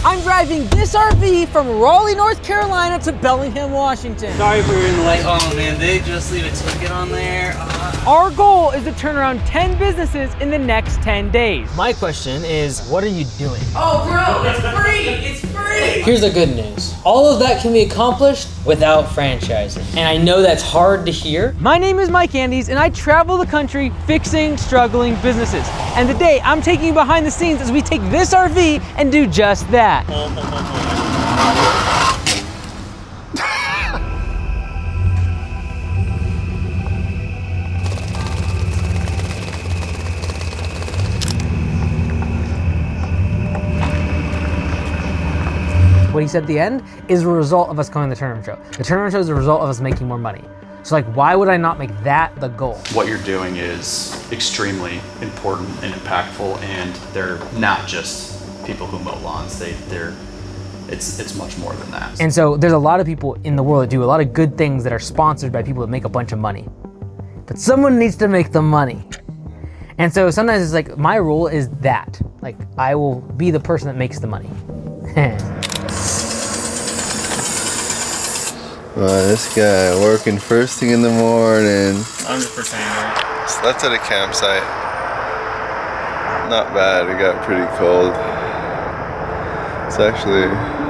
I'm driving this RV from Raleigh, North Carolina to Bellingham, Washington. Sorry for being late. Oh man, they just leave a ticket on there. Our goal is to turn around 10 businesses in the next 10 days. My question is, what are you doing? Oh bro, it's free! It's free! Here's the good news. All of that can be accomplished without franchising. And I know that's hard to hear. My name is Mike Andes and I travel the country fixing struggling businesses. And today I'm taking you behind the scenes as we take this RV and do just that. What he said at the end is a result of us going to the Turnaround Show. The Turnaround Show is a result of us making more money. So like, why would I not make that the goal? What you're doing is extremely important and impactful, and they're not just people who mow lawns. It's much more than that. And so there's a lot of people in the world that do a lot of good things that are sponsored by people that make a bunch of money. But someone needs to make the money. And so sometimes it's like, my role is that. Like, I will be the person that makes the money. This guy working first thing in the morning. 100%. Slept at a campsite. Not bad, it got pretty cold.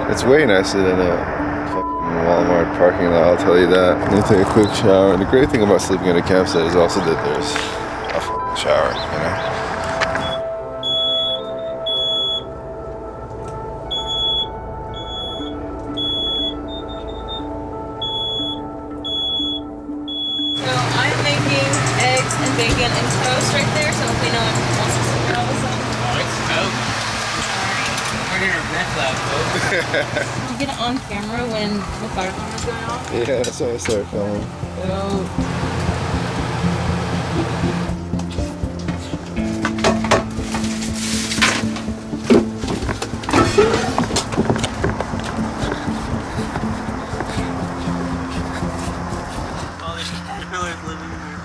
It's way nicer than a fucking Walmart parking lot, I'll tell you that. I'm gonna take a quick shower. And the great thing about sleeping at a campsite is also that there's a fucking shower, you know? Bacon and toast right there, so if we know it wants to sit there all of a sudden. Oh, it's smoke. We're in our meth lab, folks. Did you get it on camera when the fire camera's going off? Yeah, that's why I started filming. Oh, there's caterpillars living in here.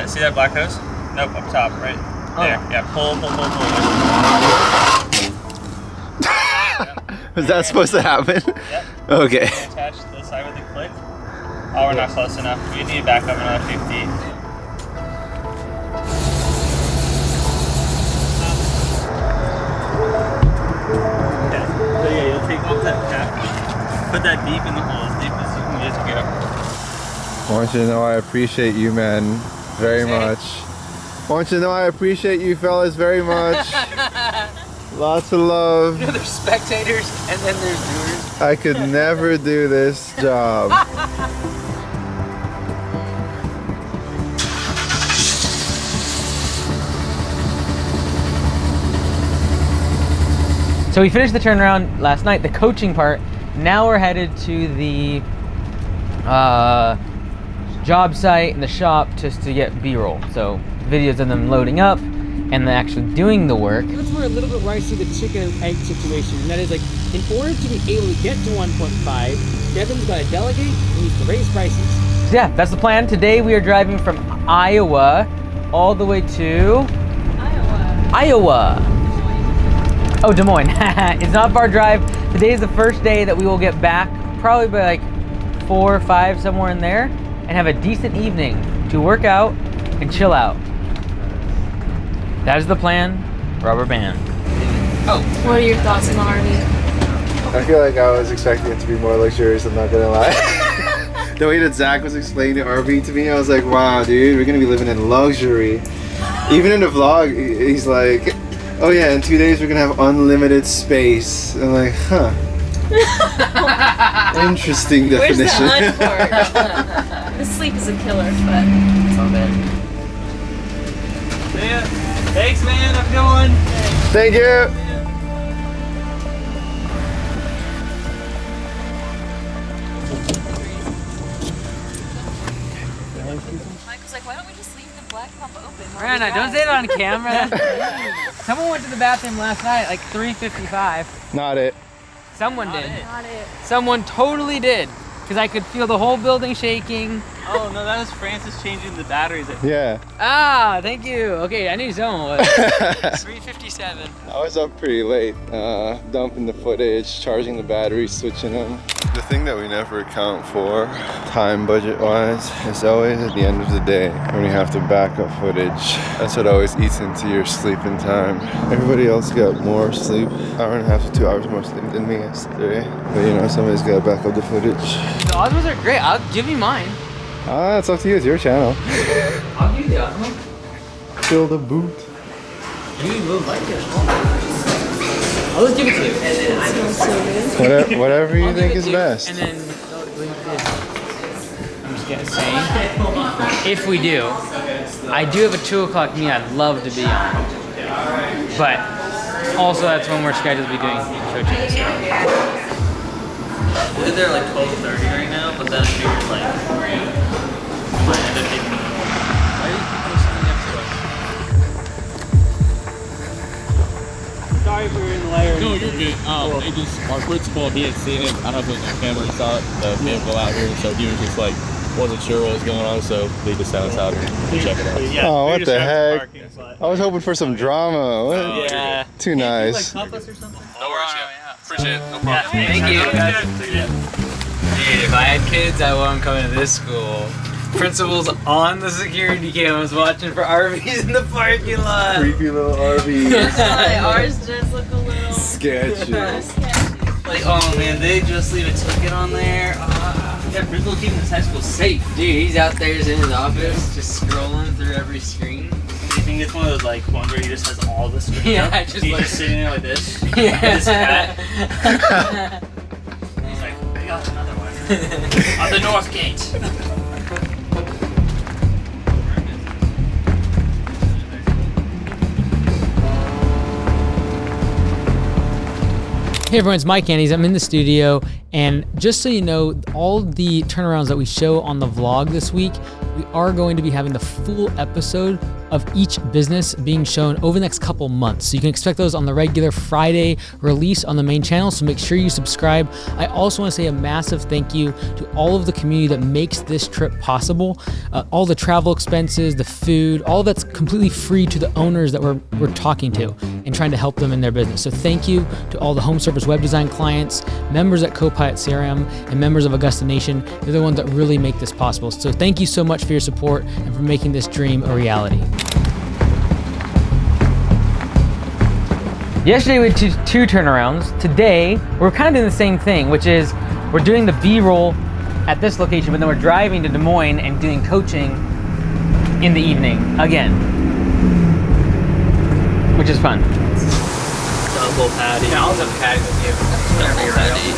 See that black hose? Nope, up top, right there. Yeah, pull. Was that supposed to happen? Yep. Okay. Attach to the side with the click. Oh, we're not close enough. We need to back up another 50. Okay. So yeah, you'll take off that cap. Put that deep in the hole, as deep as you can get to go. I want you to know I appreciate you, men, very much. I want you to know I appreciate you fellas very much. Lots of love. You know, there's spectators and then there's doers. I could never do this job. So we finished the turnaround last night, the coaching part. Now we're headed to the job site and the shop just to get B-roll. So videos of them loading up and then actually doing the work. That's where a little bit where I see the chicken and egg situation. And that is like, in order to be able to get to 1.5, Devin's got to delegate and he needs to raise prices. So yeah, that's the plan. Today we are driving from Iowa all the way to Iowa. Oh, Des Moines. It's not a far drive. Today is the first day that we will get back, probably by like 4 or 5, somewhere in there, and have a decent evening to work out and chill out. That is the plan. Rubber band. Oh. What are your thoughts on the RV? I feel like I was expecting it to be more luxurious, I'm not gonna lie. The way that Zach was explaining the RV to me, I was like, wow, dude, we're gonna be living in luxury. Even in the vlog, he's like, oh yeah, in 2 days we're gonna have unlimited space. I'm like, huh. Interesting definition. Where's the un part? The sleep is a killer, but it's all good. See ya. Thanks, man. Have a good one. Thank you. Michael's like, why don't we just leave the black pump open? Rana, don't say that on camera. Someone went to the bathroom last night at like 3:55. Not it. Someone did. Not it. Someone totally did. because I could feel the whole building shaking. Oh no, that was Francis changing the batteries. Yeah. Ah, thank you. Okay, I knew someone was. 3:57. I was up pretty late, dumping the footage, charging the batteries, switching them. The thing that we never account for, time budget wise, is always at the end of the day when you have to back up footage. That's what always eats into your sleeping time. Everybody else got more sleep, hour and a half to 2 hours more sleep than me yesterday. But you know, somebody's got to back up the footage. The Osmos are great. I'll give you mine. Ah, it's up to you, it's your channel. I'll give you the Osmo. Fill the boot. You will like it. I'll just give it to you. Whatever you I'll give think it is to you, best. And then I'm just gonna say, if we do, I do have a 2 o'clock meeting I'd love to be on, but also that's when we're scheduled to be doing coaching. So. We're there like 12:30 right now, but then I figured like might end up taking. Why do you keep listening next to us? Sorry if we were in the layer. No, you're good. It just our principal, he had seen it. I don't know if it was on camera. He saw the vehicle out here, so he was just like wasn't sure what was going on, so they just sent us out here to check it out. Yeah, Oh, we what just the have heck? parking, but- I was hoping for some drama. What? Yeah. Too nice. Help us or something? No worries, yeah. Appreciate it. No problem. Yeah, Thank you. Yeah. Dude, if I had kids, I want them coming to this school. Principal's on the security cameras watching for RVs in the parking lot. Creepy little RV. Ours just look a little Sketchy. sketchy. Like, oh man, they just leave a ticket on there. Yeah, Bristol keeping this high school safe. Dude, he's out there in his office just scrolling through every screen. Do you think it's one of those like ones where he just has all the screens Yeah, up? I just He's like- just sitting there like this. With his hat. He's like, I got another one. On the north gate. Hey everyone, it's Mike Andes. I'm in the studio, and just so you know, all the turnarounds that we show on the vlog this week, we are going to be having the full episode of each business being shown over the next couple months. So you can expect those on the regular Friday release on the main channel, so make sure you subscribe. I also want to say a massive thank you to all of the community that makes this trip possible. All the travel expenses, the food, all that's completely free to the owners that we're talking to and trying to help them in their business. So thank you to all the home service web design clients, members at Copilot CRM, and members of Augusta Nation. They're the ones that really make this possible. So thank you so much for your support and for making this dream a reality. Yesterday we did two turnarounds. Today we're kind of doing the same thing, which is we're doing the B-roll at this location, but then we're driving to Des Moines and doing coaching in the evening again, which is fun. Double patty. Yeah, I'll have a patty with you. Whenever you're ready.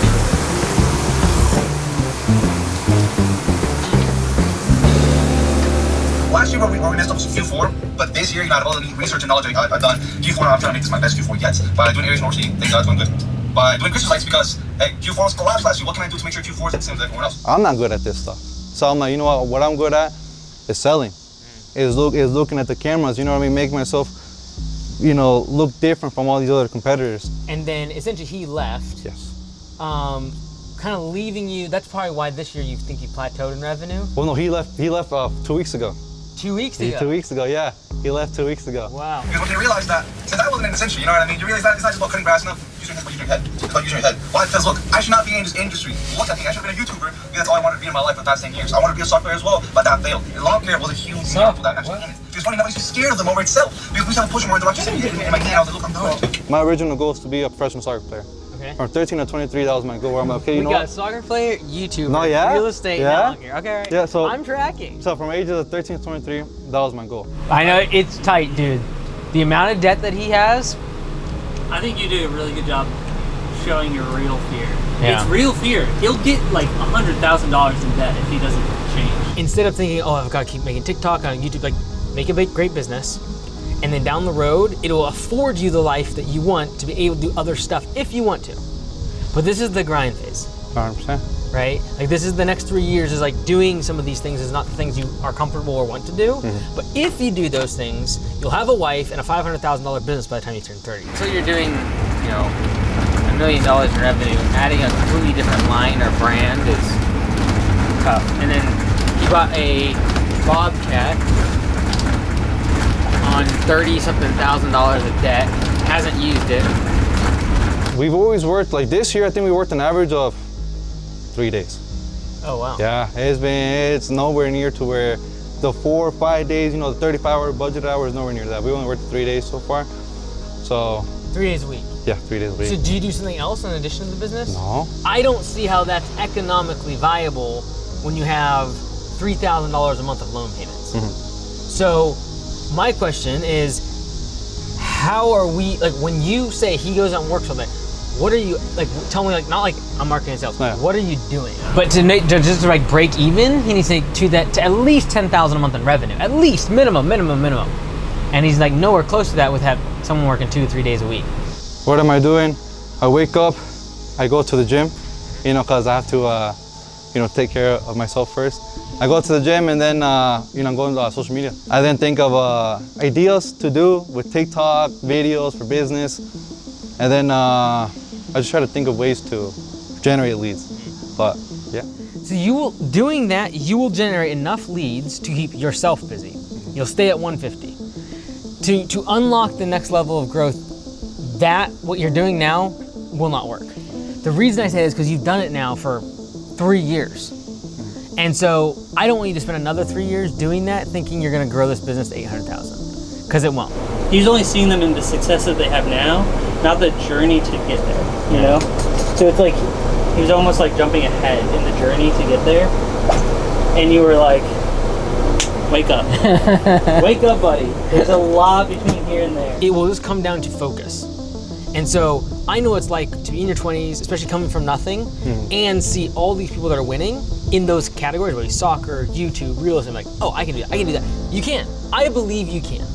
Last year we organized up Q4, but this year, out of all the research and knowledge I've done, Q4, I'm trying to make this my best Q4 yet. By doing Aries North Sea, things are doing good. By doing Christmas lights, because hey, Q4 was collapsed last year. What can I do to make sure Q4 is the same as everyone else? I'm not good at this stuff. So I'm like, you know what I'm good at is selling. Is looking at the cameras, you know what I mean? Make myself, you know, look different from all these other competitors. And then essentially he left. Yes. Kind of leaving you. That's probably why this year you think you plateaued in revenue. Well, no, he left 2 weeks ago. 2 weeks ago. 2 weeks ago, yeah. He left 2 weeks ago. Wow. Because when you realize that, since I wasn't in this industry, you know what I mean? You realize that it's not just about cutting grass enough, using your head. It's about using your head. Why? Because look, I should not be in this industry. Look at me, I should have been a YouTuber, because that's all I wanted to be in my life for the past 10 years. I wanted to be a soccer player as well, but that failed. And long hair was a huge deal for that actually. Because funny enough, I was scared of them over itself. Because we started pushing more in the direction. In my head, I was like, look, I'm doing it. My original goal is to be a professional soccer player. Okay. From 13 to 23, that was my goal. Where I'm like, okay, you We know got what? soccer player, YouTuber, No, yeah? real estate, Yeah? now here. Okay, all right. Yeah, so- I'm tracking. So from ages of 13 to 23, that was my goal. I know it's tight, dude. The amount of debt that he has. I think you do a really good job showing your real fear. Yeah. It's real fear. He'll get like $100,000 in debt if he doesn't change. Instead of thinking, oh, I've got to keep making TikTok on YouTube, like make a great business, and then down the road, it'll afford you the life that you want to be able to do other stuff if you want to. But this is the grind phase, 100%. right? Like this is the next 3 years is like doing some of these things is not the things you are comfortable or want to do. But if you do those things, you'll have a wife and a $500,000 business by the time you turn 30. So you're doing, $1 million in revenue, adding a completely different line or brand is tough. And then you bought a Bobcat on $30-something thousand of debt. Hasn't used it. We've always worked, like this year, I think we worked an average of 3 days. Oh wow. Yeah, it's nowhere near to where the 4 or 5 days, you know, the 35-hour budget hour is nowhere near that. We only worked 3 days so far. So 3 days a week. yeah, 3 days a week. So do you do something else in addition to the business? No. I don't see how that's economically viable when you have $3,000 a month of loan payments. So my question is, how are we, like when you say he goes out and works on that, what are you, like tell me, like not like I'm marketing and sales, Yeah. what are you doing? But just to like break even, he needs to do that to at least $10,000 a month in revenue. At least, minimum. And he's like nowhere close to that with someone working 2 to 3 days a week. What am I doing? I wake up, I go to the gym, you know, cause I have to, you know, take care of myself first. I go to the gym and then, you know, go into social media. I then think of ideas to do with TikTok, videos for business. And then I just try to think of ways to generate leads. But yeah. So doing that, you will generate enough leads to keep yourself busy. You'll stay at 150. To unlock the next level of growth, what you're doing now will not work. The reason I say that is because you've done it now for 3 years. And so I don't want you to spend another 3 years doing that thinking you're gonna grow this business to 800,000, because it won't. He's only seeing them in the success that they have now, not the journey to get there, you know? So it's like, he was almost like jumping ahead in the journey to get there. And you were like, wake up. Wake up, buddy. There's a lot between here and there. It will just come down to focus. And so I know what it's like to be in your 20s, especially coming from nothing, and see all these people that are winning in those categories, whether it's soccer, YouTube, real estate. I'm like, oh, I can do that, I can do that. You can. I believe you can.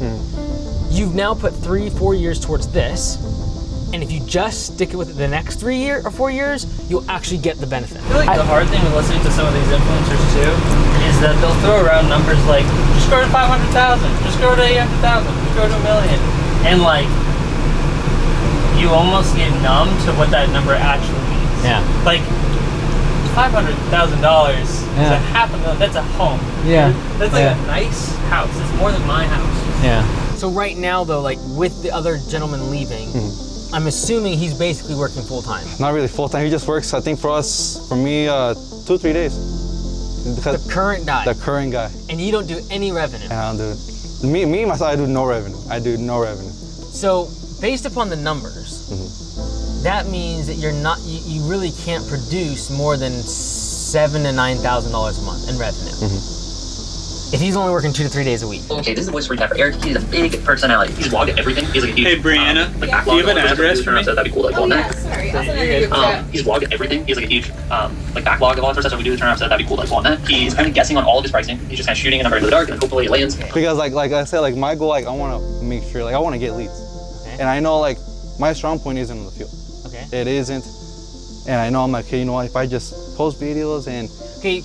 You've now put 3-4 years towards this, and if you just stick it with it the next 3 years or 4 years, you'll actually get the benefit. I feel like the hard thing with listening to some of these influencers too is that they'll throw around numbers like, just grow to 500,000, just grow to 800,000, just grow to $1 million. And like, you almost get numb to what that number actually means. Yeah. Like, $500,000 is a half a million, that's a home. Yeah. That's like a nice house, it's more than my house. Yeah. So right now though, like with the other gentleman leaving, I'm assuming he's basically working full time. Not really full time. He just works, I think for me, 2 or 3 days. Because The current guy. the current guy. And you don't do any revenue. And I don't do it. Me myself, I do no revenue. I do no revenue. So based upon the numbers, that means that you really can't produce more than $7,000 to $9,000 a month in revenue. If he's only working 2 to 3 days a week. Okay, this is the voice recap for Eric. He's a big personality. He's vlogged everything. He's like a huge, Hey, Brianna, like, do you have an address for me? That'd be cool. Like, on that. Sorry. I'll send it in your chat. He's vlogged everything. He's like a huge like backlog of all sorts of stuff. So we do the turnaround stuff. That'd be cool. Like, on that. He's kind of guessing on all of his pricing. He's just kind of shooting a number into the dark, and hopefully it lands. Because like I said, like my goal, like I want to make sure, like I want to get leads. And I know like my strong point isn't in the field. Okay. It isn't. And I know I'm like, okay, you know what, if I just post videos and... Okay,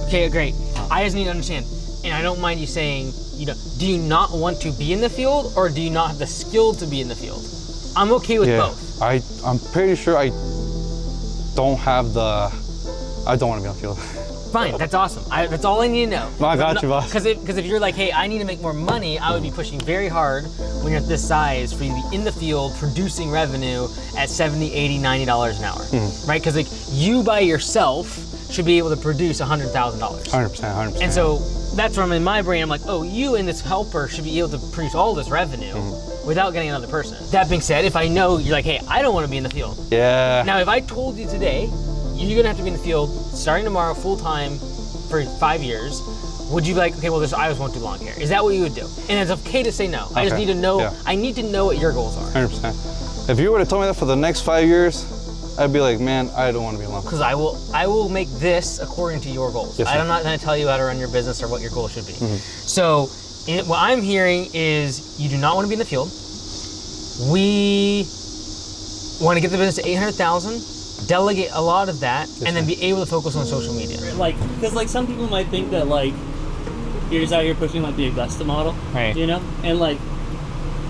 okay, great. I just need to understand, and I don't mind you saying, you know, do you not want to be in the field, or do you not have the skill to be in the field? I'm okay with both. I'm pretty sure I don't want to be on the field. Fine, that's awesome. That's all I need to know. No, I got you, boss. Because if you're like, hey, I need to make more money, I would be pushing very hard when you're at this size for you to be in the field producing revenue at $70, $80, $90 an hour, right? Because like you by yourself should be able to produce $100,000. 100%. And so that's where I'm in my brain. I'm like, oh, you and this helper should be able to produce all this revenue without getting another person. That being said, if I know you're like, hey, I don't want to be in the field. Yeah. Now, if I told you today, you're gonna have to be in the field starting tomorrow full time for 5 years, would you be like, okay, well, I just won't do lawn care? Is that what you would do? And it's okay to say no. I just need to know. Yeah. I need to know what your goals are. 100%. If you would have told me that for the next 5 years, I'd be like, man, I don't want to be alone. Because I will make this according to your goals. Yes, I'm not gonna tell you how to run your business or what your goals should be. So what I'm hearing is you do not want to be in the field. We want to get the business to 800,000. Delegate a lot of that, and then be able to focus on social media. Like, because like some people might think that like you're just out here pushing like the Augusta model, Right. You know, and like,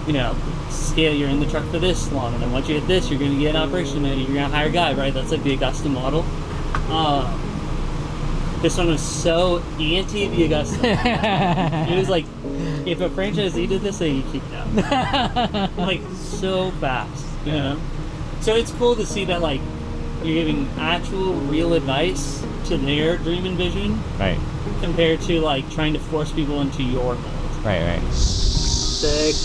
you know, scale. You're in the truck for this long, and then once you hit this, you're gonna get an operation manager. You're gonna hire a guy, right? That's like the Augusta model. This one was so anti the Augusta. It was like, if a franchisee did this, they'd kick it out. Like, so fast, you know? So it's cool to see that, like, you're giving actual, real advice to their dream and vision. Right. Compared to, like, trying to force people into your mold. Right. Sick.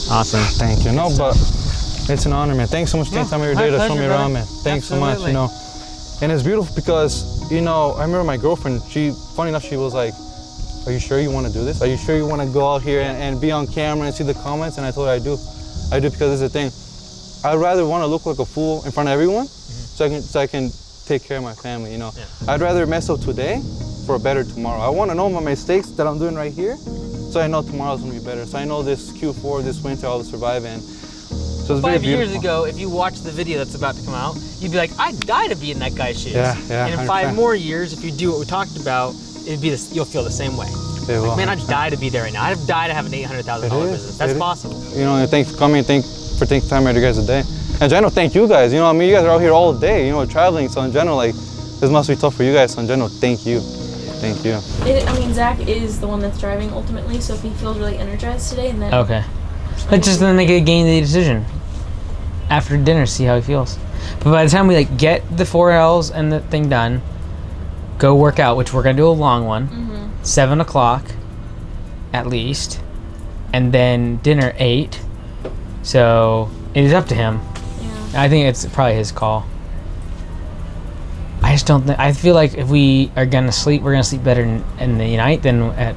Awesome. Thank you. No, but it's an honor, man. Thanks so much for taking time of your day to show me around, man. Thanks so much, you know. And it's beautiful because, you know, I remember my girlfriend, funny enough, she was like, are you sure you want to do this? Are you sure you want to go out here and be on camera and see the comments? And I told her I do. I do because it's the thing. I'd rather want to look like a fool in front of everyone so I can take care of my family, you know. I'd rather mess up today for a better tomorrow. I want to know my mistakes that I'm doing right here so I know tomorrow's going to be better. So I know this Q4, this winter, I'll survive in. So it's 5 years ago, if you watch the video that's about to come out, you'd be like, I'd die to be in that guy's shoes. Yeah, and in 100%. 5 more years, if you do what we talked about, you'll feel the same way. Yeah, well, man, I'd die to be there right now. I'd die to have an $800,000 business. That's possible. You know, and thanks for coming, thanks for taking time out of your guys' day. And general, thank you guys. You know, I mean, you guys are out here all day, you know, traveling. So in general, like, this must be tough for you guys. So in general, thank you. Thank you. I mean, Zach is the one that's driving ultimately, so if he feels really energized today, and then... Okay. Let's just then make a game day decision. After dinner, see how he feels. But by the time we, like, get the 4 Ls and the thing done, go work out, which we're going to do a long one. 7 o'clock, at least. And then dinner, 8. So, it is up to him. Yeah. I think it's probably his call. I just don't think... I feel like if we are going to sleep, we're going to sleep better in the night than at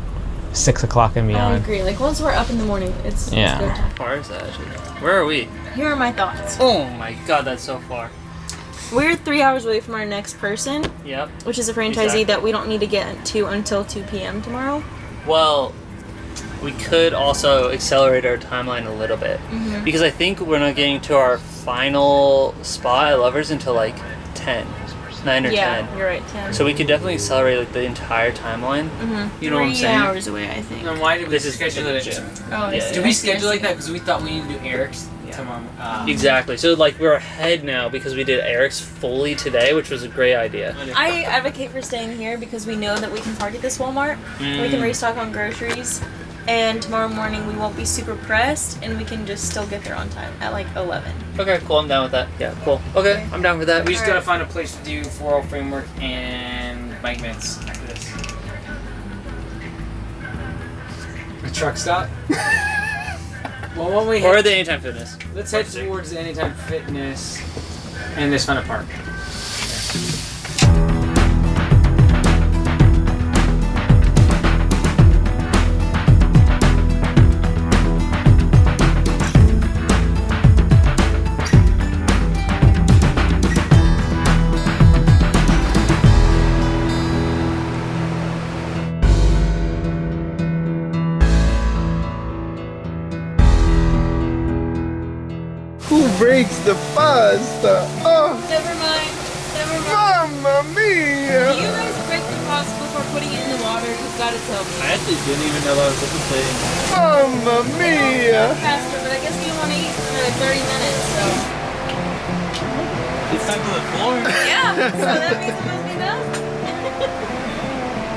6 o'clock and beyond. I agree. Like, once we're up in the morning, it's good time. How far is that, actually? Where are we? Here are my thoughts. Oh my god, that's so far. We're 3 hours away from our next person. Yep. Which is a franchisee Exactly. that we don't need to get to until 2 p.m. tomorrow. Well, we could also accelerate our timeline a little bit. Because I think we're not getting to our final spot at Lovers until like 10. 9 or 10. Yeah, you're right, 10. So we could definitely accelerate like the entire timeline. You know what I'm 3 saying? hours away, I think. Then why did we This is schedule it? gym. Oh, I see. Did we I see, I schedule see. like that because we thought we needed to do Eric's tomorrow? Exactly. So like we're ahead now because we did Eric's fully today, which was a great idea. I advocate for staying here because we know that we can park at this Walmart. We can restock on groceries. And tomorrow morning we won't be super pressed and we can just still get there on time at like 11. Okay, cool. I'm down with that. Yeah, cool. Okay, I'm down for that. We just gotta find a place to do 4-0 framework and bike mitts after this. A truck stop? Well, when we Or the Anytime Fitness. let's head towards the Anytime Fitness and this fun park. Who breaks the pasta? Oh, Never mind. Never mind. mamma mia! You guys break the pasta before putting it in the water. You've got to tell me. I actually didn't even know that was such a thing. Mamma mia! Faster, but I guess you don't want to eat for like 30 minutes, so. It's time for the floor. Yeah, so that means it must be done.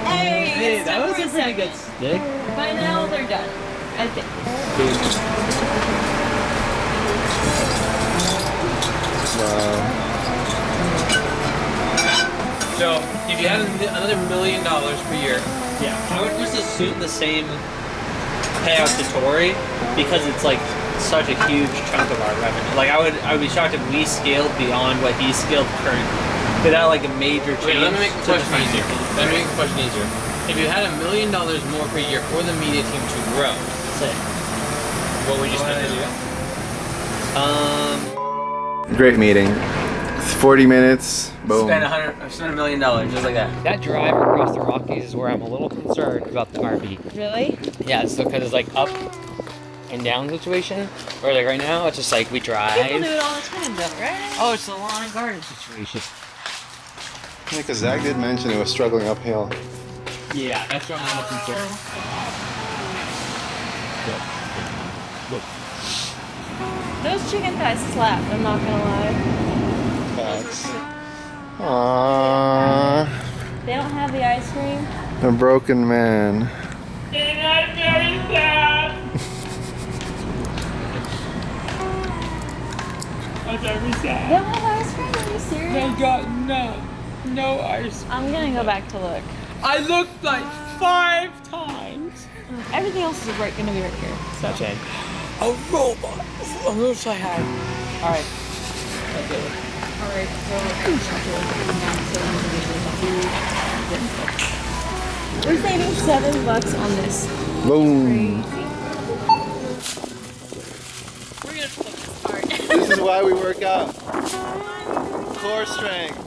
Hey, Hey, it's that time was for a pretty good second. stick. By now they're done, I think. So, if you had another $1 million per year, Yeah, I would just assume the same payout to Tori because it's like such a huge chunk of our revenue. Like I would be shocked if we scaled beyond what he scaled currently without like a major change. let me make the to question easier. Let me make the question easier. If you had $1 million more per year for the media team to grow, Say, what would you spend it on? Great meeting. 40 minutes. Boom. Spend $1 million just like that. That drive across the Rockies is where I'm a little concerned about the RV. Really? Yeah, it's because it's like up and down situation. Where like right now, it's just like we drive. People do it all the time though, right? Oh, it's a lawn and garden situation. Yeah, because Zach did mention it was struggling uphill. Yeah, that's what I'm looking for. Those chicken thighs slap, I'm not gonna lie. Facts. Aww. They don't have the ice cream. A broken man. And I'm very sad. I'm very sad. They don't have ice cream? Are you serious? They got no ice. I'm gonna go back to look. I looked like 5 times. Everything else is gonna be right here. Such a robot. I wish I had. All right. Alright, so we're saving $7 on this. Boom. We're gonna flip this part. This is why we work out. Core strength.